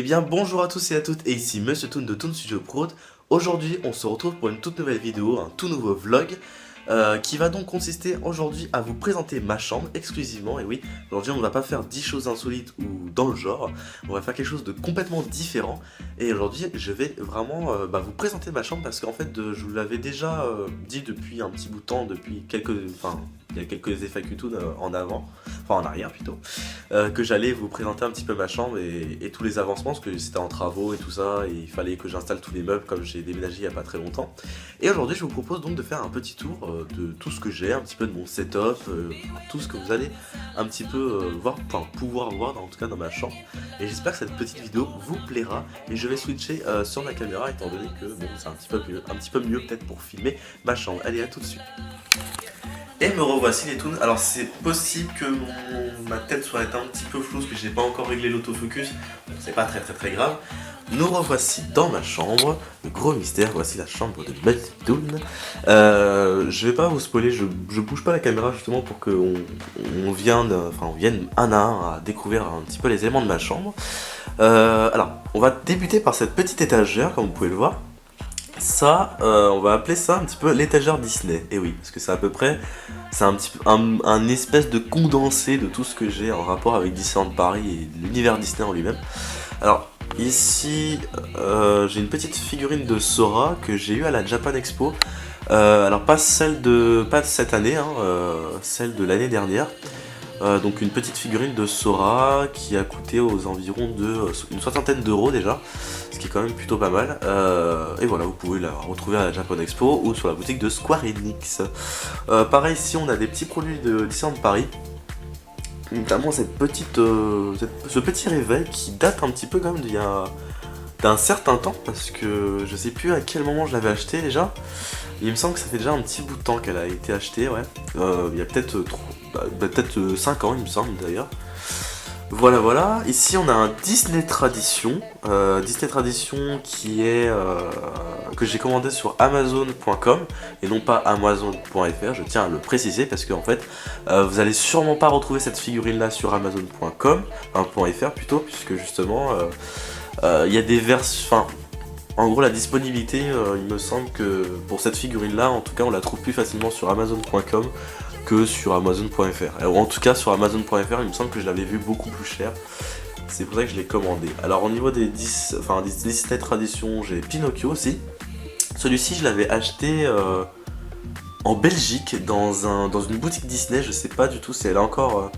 Eh bien bonjour à tous et à toutes, et ici Monsieur Toon de Toon Studio Prod. Aujourd'hui on se retrouve pour une toute nouvelle vidéo, un tout nouveau vlog qui va donc consister aujourd'hui à vous présenter ma chambre exclusivement. Et oui, aujourd'hui on ne va pas faire 10 choses insolites ou dans le genre, on va faire quelque chose de complètement différent. Et aujourd'hui je vais vraiment vous présenter ma chambre parce qu'en fait je vous l'avais déjà dit depuis un petit bout de temps, depuis il y a quelques FAQ en avant, enfin en arrière plutôt, que j'allais vous présenter un petit peu ma chambre et tous les avancements parce que c'était en travaux et tout ça et il fallait que j'installe tous les meubles comme j'ai déménagé il n'y a pas très longtemps. Et aujourd'hui je vous propose donc de faire un petit tour de tout ce que j'ai, un petit peu de mon setup, tout ce que vous allez un petit peu voir, enfin pouvoir voir en tout cas dans ma chambre. Et j'espère que cette petite vidéo vous plaira et je vais switcher sur ma caméra étant donné que bon, c'est un petit peu mieux peut-être pour filmer ma chambre. Allez, à tout de suite. Et me revoici les toons. Alors c'est possible que ma tête soit un petit peu floue parce que j'ai pas encore réglé l'autofocus. C'est pas très grave. Nous revoici dans ma chambre. Le gros mystère, voici la chambre de Melty Toon. Je vais pas vous spoiler, je bouge pas la caméra justement pour qu'on vienne un à un à découvrir un petit peu les éléments de ma chambre. Alors, on va débuter par cette petite étagère, comme vous pouvez le voir. Ça, on va appeler ça un petit peu l'étagère Disney. Et oui, parce que c'est à peu près, c'est un petit peu un espèce de condensé de tout ce que j'ai en rapport avec Disneyland Paris et l'univers Disney en lui-même. Alors ici, j'ai une petite figurine de Sora que j'ai eue à la Japan Expo. Alors pas de cette année, hein, celle de l'année dernière. Donc une petite figurine de Sora qui a coûté aux environs une soixantaine d'euros déjà, ce qui est quand même plutôt pas mal. Et voilà, vous pouvez la retrouver à la Japan Expo ou sur la boutique de Square Enix. Pareil, ici on a des petits produits de Disneyland Paris, notamment ce petit réveil qui date un petit peu quand même d'un certain temps, parce que je sais plus à quel moment je l'avais acheté déjà. Il me semble que ça fait déjà un petit bout de temps qu'elle a été achetée, ouais. Il y a peut-être 5 ans, il me semble d'ailleurs. Voilà. Ici, on a un Disney Tradition. Disney Tradition qui est que j'ai commandé sur Amazon.com et non pas Amazon.fr. Je tiens à le préciser parce que en fait, vous allez sûrement pas retrouver cette figurine-là sur Amazon.com, .fr plutôt, puisque justement, il y a des versions. En gros, la disponibilité, il me semble que pour cette figurine-là, en tout cas, on la trouve plus facilement sur Amazon.com que sur Amazon.fr. En tout cas, sur Amazon.fr, il me semble que je l'avais vu beaucoup plus cher. C'est pour ça que je l'ai commandé. Alors, au niveau des Disney Traditions, j'ai Pinocchio aussi. Celui-ci, je l'avais acheté en Belgique, dans une boutique Disney. Je sais pas du tout si elle est encore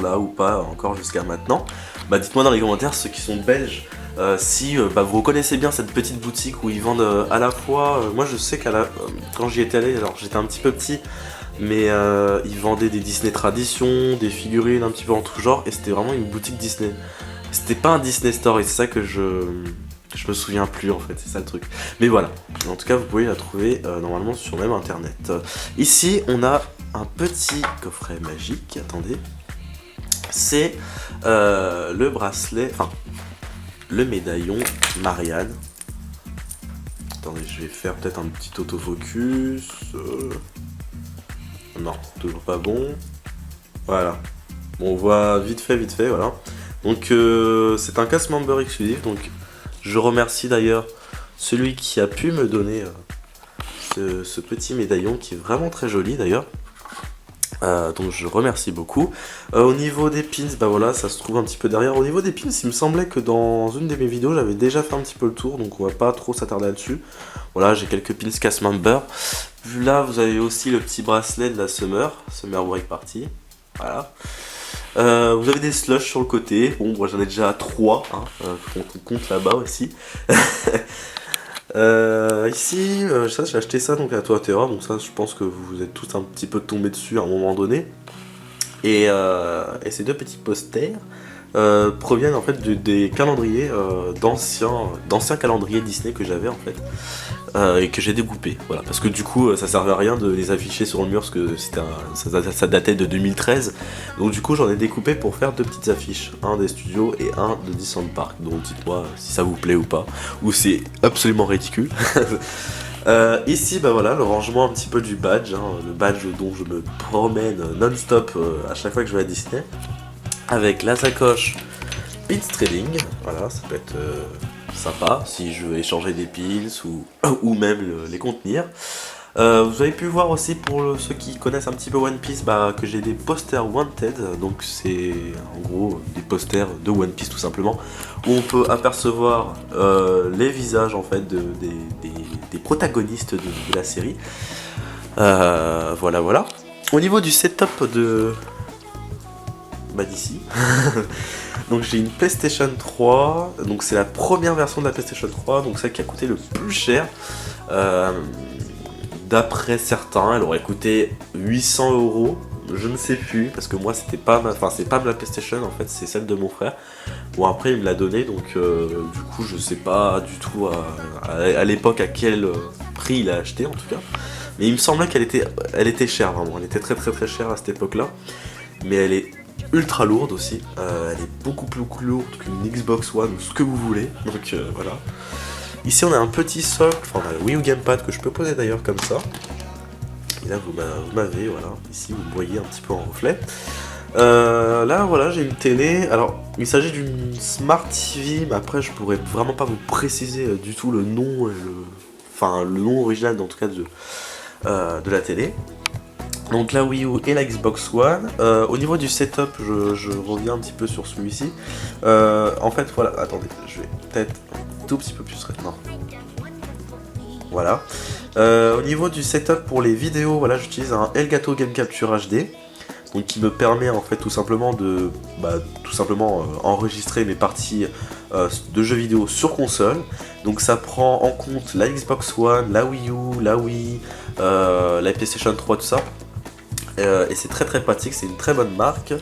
là ou pas, encore jusqu'à maintenant. Bah, dites-moi dans les commentaires, ceux qui sont belges, si vous reconnaissez bien cette petite boutique où ils vendent à la fois, moi je sais quand j'y étais allé, alors j'étais un petit peu petit, mais ils vendaient des Disney Traditions, des figurines un petit peu en tout genre, et c'était vraiment une boutique Disney. C'était pas un Disney Store, et c'est ça que je me souviens plus en fait, c'est ça le truc. Mais voilà, en tout cas vous pouvez la trouver normalement sur même internet. Ici on a un petit coffret magique, attendez. C'est le bracelet, le médaillon Marianne. Attendez, je vais faire peut-être un petit autofocus. Non, c'est toujours pas bon. Voilà. Bon, on voit vite fait, voilà. Donc c'est un cast member exclusif. Donc je remercie d'ailleurs celui qui a pu me donner ce petit médaillon qui est vraiment très joli d'ailleurs. Donc je remercie beaucoup. Au niveau des pins, voilà, ça se trouve un petit peu derrière. Au niveau des pins, il me semblait que dans une de mes vidéos, j'avais déjà fait un petit peu le tour, donc on va pas trop s'attarder là-dessus. Voilà, j'ai quelques pins cast member. Là, vous avez aussi le petit bracelet de la Summer Break Party. Voilà. Vous avez des slushs sur le côté. Bon, moi j'en ai déjà 3, hein, on compte là-bas aussi. Ici, ça j'ai acheté ça donc à Toa-Terra, donc ça je pense que vous êtes tous un petit peu tombés dessus à un moment donné. Et ces deux petits posters proviennent en fait des calendriers d'anciens calendriers Disney que j'avais en fait et que j'ai découpé. Voilà, parce que du coup ça servait à rien de les afficher sur le mur parce que ça datait de 2013. Donc du coup j'en ai découpé pour faire deux petites affiches, un des studios et un de Disneyland Park. Donc dites-moi si ça vous plaît ou pas, ou c'est absolument ridicule. Ici voilà le rangement un petit peu du badge, hein, le badge dont je me promène non-stop à chaque fois que je vais à Disney, avec la sacoche pins trading, voilà, ça peut être sympa si je veux échanger des pins ou même les contenir. Vous avez pu voir aussi pour ceux qui connaissent un petit peu One Piece que j'ai des posters Wanted, donc c'est en gros des posters de One Piece tout simplement, où on peut apercevoir les visages en fait des protagonistes de la série. Voilà. Au niveau du setup d'ici, donc j'ai une PlayStation 3, donc c'est la première version de la PlayStation 3, donc celle qui a coûté le plus cher. D'après certains, elle aurait coûté 800 €, je ne sais plus, parce que moi c'est pas ma PlayStation en fait, c'est celle de mon frère. Bon après il me l'a donné, donc du coup je sais pas du tout à l'époque à quel prix il a acheté en tout cas. Mais il me semblait qu'elle était chère vraiment, elle était très chère à cette époque là. Mais elle est ultra lourde aussi, elle est beaucoup plus lourde qu'une Xbox One ou ce que vous voulez, donc voilà. Ici on a un petit socle, on a le Wii U Gamepad que je peux poser d'ailleurs comme ça. Et là vous m'avez, voilà, ici vous me voyez un petit peu en reflet. Là voilà, j'ai une télé, alors il s'agit d'une Smart TV, mais après je pourrais vraiment pas vous préciser du tout le nom, le nom original en tout cas de la télé. Donc la Wii U et la Xbox One. Au niveau du setup, je reviens un petit peu sur celui-ci. En fait, voilà, attendez, je vais peut-être un tout petit peu plus maintenant. Voilà. Au niveau du setup pour les vidéos, voilà, j'utilise un Elgato Game Capture HD, donc qui me permet en fait tout simplement de enregistrer mes parties de jeux vidéo sur console. Donc ça prend en compte la Xbox One, la Wii U, la Wii, la PlayStation 3, tout ça. Et c'est très pratique, c'est une très bonne marque.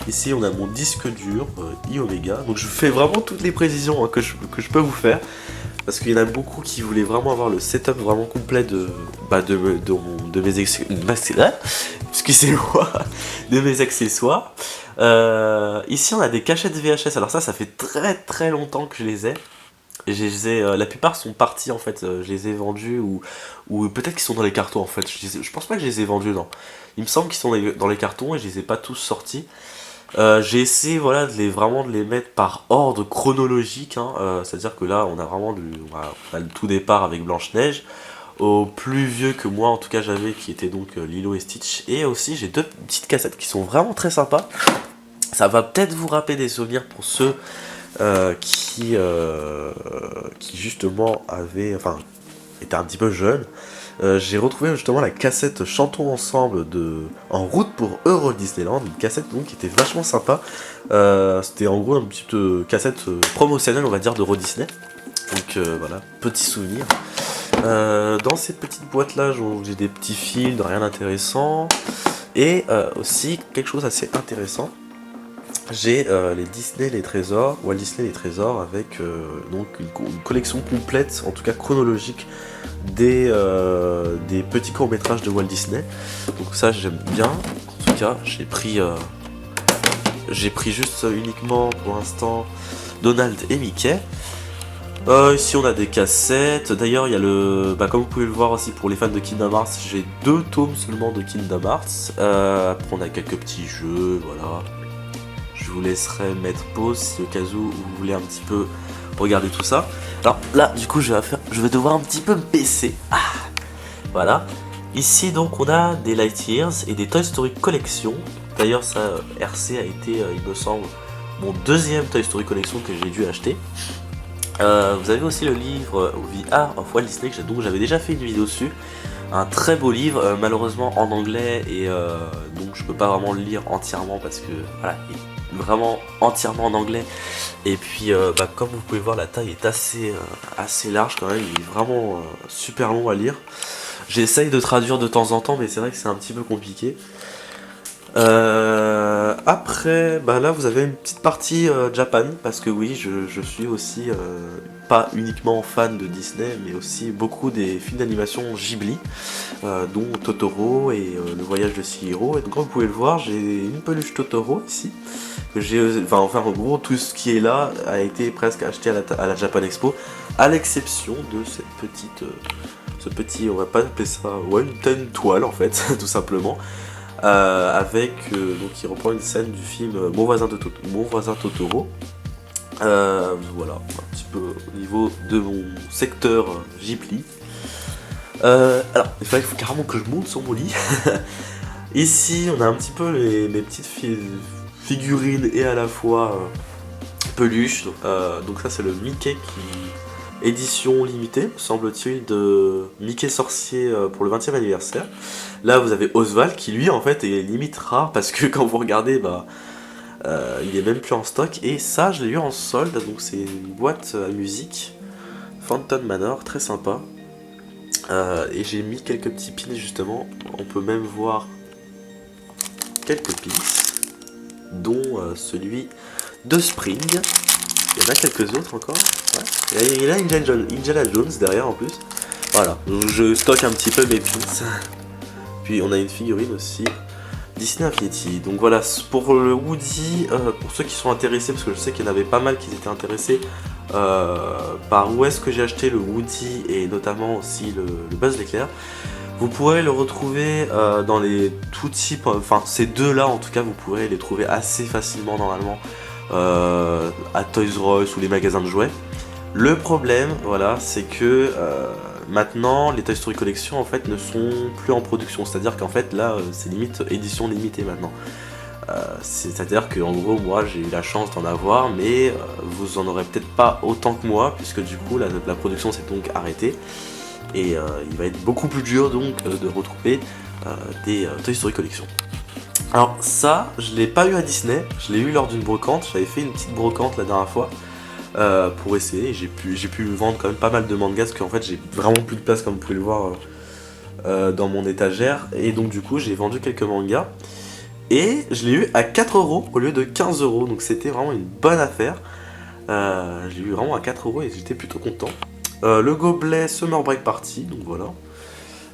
Ici on a mon disque dur iOmega, donc je fais vraiment toutes les précisions que je peux vous faire, parce qu'il y en a beaucoup qui voulaient vraiment avoir le setup vraiment complet de mes excusez-moi, de mes accessoires. Ici on a des cachettes VHS, alors ça fait très longtemps que je les ai. La plupart sont partis en fait, je les ai vendus ou peut-être qu'ils sont dans les cartons en fait, je pense pas que je les ai vendus, non. Il me semble qu'ils sont dans les cartons et je les ai pas tous sortis. J'ai essayé voilà, de les mettre par ordre chronologique, c'est-à-dire que là on a vraiment on a le tout départ avec Blanche-Neige, au plus vieux que moi en tout cas j'avais, qui était donc Lilo et Stitch, et aussi j'ai deux petites cassettes qui sont vraiment très sympas. Ça va peut-être vous rappeler des souvenirs pour ceux qui justement étaient un petit peu jeunes. J'ai retrouvé justement la cassette Chantons ensemble En route pour Euro Disneyland, une cassette donc qui était vachement sympa. C'était en gros une petite cassette promotionnelle on va dire d'Euro Disney. Donc voilà, petit souvenir. Dans ces petites boîtes là j'ai des petits fils, rien d'intéressant. Et aussi quelque chose assez intéressant. J'ai les Disney les Trésors, Walt Disney les Trésors, avec donc une collection complète, en tout cas chronologique, des petits courts-métrages de Walt Disney. Donc ça j'aime bien. En tout cas, j'ai pris juste uniquement pour l'instant Donald et Mickey. Ici on a des cassettes. D'ailleurs il y a comme vous pouvez le voir aussi pour les fans de Kingdom Hearts, j'ai 2 tomes seulement de Kingdom Hearts. Après on a quelques petits jeux, voilà. Je vous laisserai mettre pause si au cas où vous voulez un petit peu regarder tout ça. Alors là du coup je vais devoir un petit peu me baisser. Voilà. Ici donc on a des Lightyears et des Toy Story Collection. D'ailleurs ça, RC a été, il me semble, mon deuxième Toy Story Collection que j'ai dû acheter. Vous avez aussi le livre The Art of Walt Disney, dont j'avais déjà fait une vidéo dessus. Un très beau livre, malheureusement en anglais, et donc je peux pas vraiment le lire entièrement parce que voilà, il est vraiment entièrement en anglais. Et puis comme vous pouvez voir, la taille est assez large quand même, il est vraiment super long à lire. J'essaye de traduire de temps en temps, mais c'est vrai que c'est un petit peu compliqué. Après, là vous avez une petite partie Japan, parce que oui, je suis aussi pas uniquement fan de Disney, mais aussi beaucoup des films d'animation Ghibli, dont Totoro et Le Voyage de Chihiro. Et donc comme vous pouvez le voir, j'ai une peluche Totoro ici, que en gros tout ce qui est là a été presque acheté à la Japan Expo, à l'exception de cette petite, on va pas appeler ça, une toile en fait, tout simplement. Donc qui reprend une scène du film Mon voisin Totoro. Voilà, un petit peu au niveau de mon secteur Ghibli. Alors, il faut carrément que je monte sur mon lit. Ici, on a un petit peu les petites figurines et à la fois peluches. Donc ça, c'est le Mickey édition limitée, semble-t-il, de Mickey sorcier pour le 20e anniversaire. Là, vous avez Oswald qui, lui, en fait, est limite rare parce que quand vous regardez, il est même plus en stock. Et ça, je l'ai eu en solde, donc c'est une boîte à musique Phantom Manor, très sympa. Et j'ai mis quelques petits pins justement. On peut même voir quelques pins, dont celui de Spring. Il y en a quelques autres encore. Ouais. Et il y a Indiana Jones derrière en plus. Voilà, donc je stocke un petit peu mes pins. Puis on a une figurine aussi Disney Infinity. Donc voilà, pour le Woody, pour ceux qui sont intéressés, parce que je sais qu'il y en avait pas mal qui étaient intéressés par où est-ce que j'ai acheté le Woody et notamment aussi le Buzz l'éclair. Vous pourrez le retrouver dans les tout types, enfin ces deux-là en tout cas, vous pourrez les trouver assez facilement normalement à Toys R Us ou les magasins de jouets. Le problème, voilà, c'est que maintenant les Toy Story Collection en fait ne sont plus en production, c'est-à-dire qu'en fait là c'est limite édition limitée maintenant. C'est-à-dire qu'en gros moi j'ai eu la chance d'en avoir, mais vous en aurez peut-être pas autant que moi, puisque du coup la production s'est donc arrêtée. Et il va être beaucoup plus dur donc de retrouver des Toy Story Collection. Alors ça, je l'ai pas eu à Disney, je l'ai eu lors d'une brocante, j'avais fait une petite brocante la dernière fois pour essayer, et j'ai pu vendre quand même pas mal de mangas, parce qu'en fait j'ai vraiment plus de place comme vous pouvez le voir dans mon étagère, et donc du coup j'ai vendu quelques mangas, et je l'ai eu à 4€ au lieu de 15€, donc c'était vraiment une bonne affaire. Je l'ai eu vraiment à 4€ et j'étais plutôt content. Le gobelet Summer Break Party, donc voilà.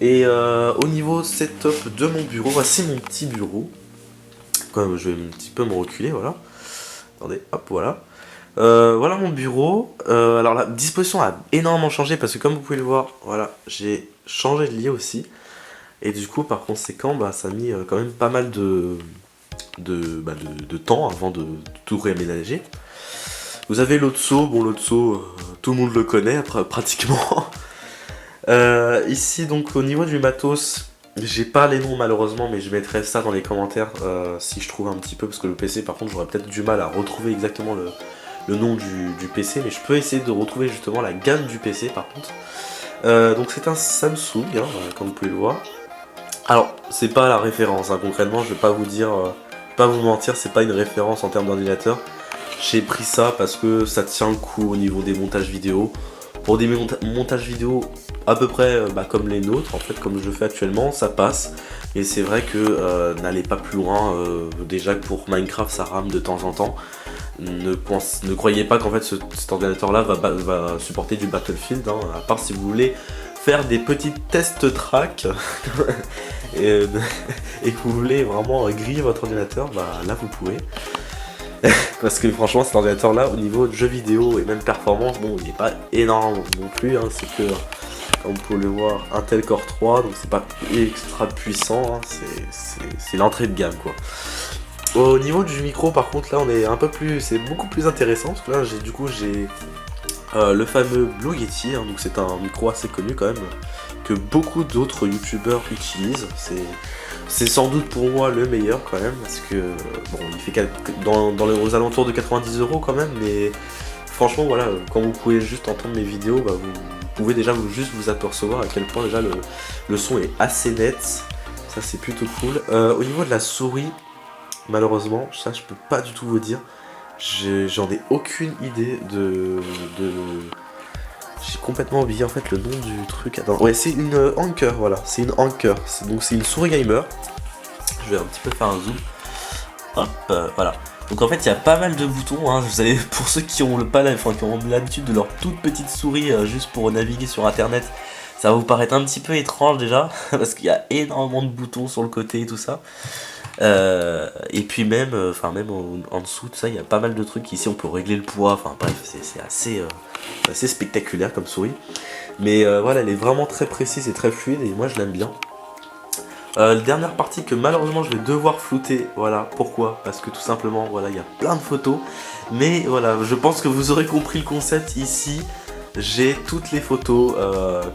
Et au niveau setup de mon bureau, voici mon petit bureau. Comme je vais un petit peu me reculer, voilà. Attendez, hop, voilà. Voilà mon bureau. Alors la disposition a énormément changé parce que comme vous pouvez le voir, voilà, j'ai changé de lit aussi. Et du coup, par conséquent, ça a mis quand même pas mal de temps avant de tout réaménager. Vous avez l'Otso, bon l'Otso, tout le monde le connaît pratiquement. Ici donc au niveau du matos, j'ai pas les noms malheureusement, mais je mettrai ça dans les commentaires si je trouve un petit peu, parce que le PC par contre j'aurais peut-être du mal à retrouver exactement le nom du PC, mais je peux essayer de retrouver justement la gamme du PC par contre. Donc c'est un Samsung, hein, comme vous pouvez le voir. Alors c'est pas la référence, hein, concrètement je vais pas vous dire, pas vous mentir, c'est pas une référence en termes d'ordinateur. J'ai pris ça parce que ça tient le coup au niveau des montages vidéo. Pour des montages vidéo à peu près comme les nôtres, en fait, comme je fais actuellement, ça passe. Et c'est vrai que n'allez pas plus loin. Déjà que pour Minecraft, ça rame de temps en temps. Ne croyez pas qu'en fait cet ordinateur-là va supporter du Battlefield, hein, à part si vous voulez faire des petits tests track et que vous voulez vraiment griller votre ordinateur, là vous pouvez. Parce que franchement cet ordinateur là au niveau de jeux vidéo et même performance, bon il n'est pas énorme non plus, hein, c'est que comme vous pouvez le voir Intel Core 3, donc c'est pas extra puissant, hein, c'est l'entrée de gamme quoi. Au niveau du micro par contre là on est un peu plus, c'est beaucoup plus intéressant, parce que là j'ai le fameux Blue Yeti, hein, donc c'est un micro assez connu quand même, que beaucoup d'autres youtubeurs utilisent. C'est sans doute pour moi le meilleur quand même, parce que bon, il fait aux alentours de 90€ quand même, mais franchement voilà, quand vous pouvez juste entendre mes vidéos, vous pouvez déjà juste vous apercevoir à quel point déjà le son est assez net, ça c'est plutôt cool. Au niveau de la souris, malheureusement, ça je peux pas du tout vous dire, j'en ai aucune idée J'ai complètement oublié en fait le nom du truc. Attends, ouais, c'est une Anker, voilà, c'est une Anker. Donc c'est une souris gamer. Je vais un petit peu faire un zoom. Hop, voilà. Donc en fait, il y a pas mal de boutons. Hein. Vous allez, pour ceux qui ont qui ont l'habitude de leur toute petite souris juste pour naviguer sur Internet, ça va vous paraître un petit peu étrange déjà, parce qu'il y a énormément de boutons sur le côté et tout ça. Et puis même en dessous de ça, il y a pas mal de trucs. Ici, on peut régler le poids. Enfin bref, c'est assez spectaculaire comme souris. Mais voilà, elle est vraiment très précise et très fluide, et moi je l'aime bien. La dernière partie que malheureusement je vais devoir flouter, voilà, pourquoi? Parce que tout simplement, voilà, il y a plein de photos. Mais voilà, je pense que vous aurez compris le concept ici. J'ai toutes les photos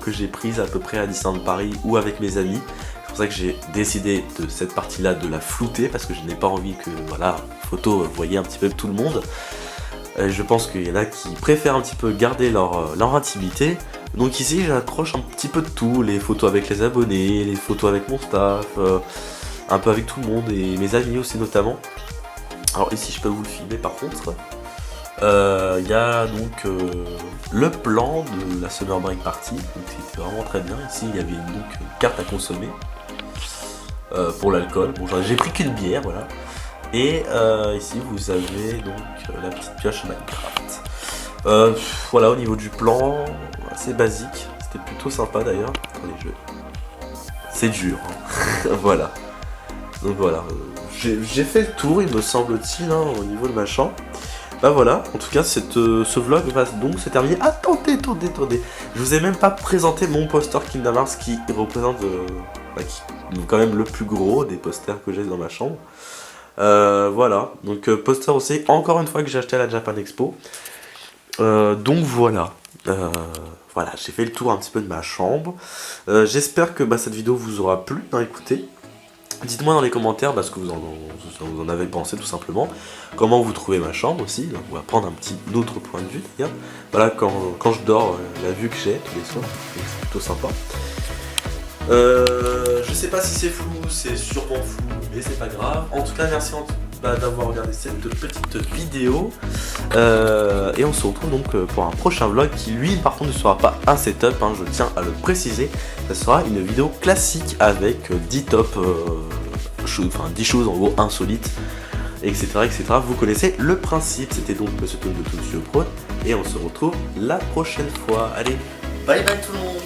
que j'ai prises à peu près à Disneyland Paris ou avec mes amis. C'est pour ça que j'ai décidé de cette partie-là de la flouter parce que je n'ai pas envie que, voilà, photo, vous voyez un petit peu tout le monde. Je pense qu'il y en a qui préfèrent un petit peu garder leur intimité. Donc ici j'accroche un petit peu de tout, les photos avec les abonnés, les photos avec mon staff, un peu avec tout le monde et mes amis aussi notamment. Alors ici je peux vous le filmer par contre. Il y a donc le plan de la Summer Break Party, donc c'était vraiment très bien. Ici il y avait donc une carte à consommer pour l'alcool. Bon j'ai pris qu'une bière, voilà. Et ici vous avez donc la petite pioche Minecraft. Voilà, au niveau du plan, assez basique, c'était plutôt sympa d'ailleurs. Attendez, c'est dur, hein. Voilà. Donc voilà, j'ai fait le tour, il me semble-t-il, hein, au niveau de ma chambre. Bah voilà, en tout cas, ce vlog va donc se terminer. Attendez. Je vous ai même pas présenté mon poster Kingdom Hearts qui représente quand même le plus gros des posters que j'ai dans ma chambre. Voilà, donc poster aussi, encore une fois que j'ai acheté à la Japan Expo. Donc voilà, voilà, j'ai fait le tour un petit peu de ma chambre. J'espère que cette vidéo vous aura plu, hein, écoutez. Dites-moi dans les commentaires ce que vous en avez pensé tout simplement. Comment vous trouvez ma chambre aussi. Donc on va prendre un petit autre point de vue d'ailleurs. Voilà, quand je dors, la vue que j'ai tous les soirs, c'est plutôt sympa. Je sais pas si c'est flou, c'est sûrement flou, mais c'est pas grave. En tout cas, merci d'avoir regardé cette petite vidéo. Et on se retrouve donc pour un prochain vlog qui, lui, par contre, ne sera pas un setup, hein, je tiens à le préciser. Ça sera une vidéo classique avec 10 tops, 10 choses en gros insolites, etc. Vous connaissez le principe. C'était donc Monsieur Toon de Toon Studio Prod. Et on se retrouve la prochaine fois. Allez, bye bye tout le monde!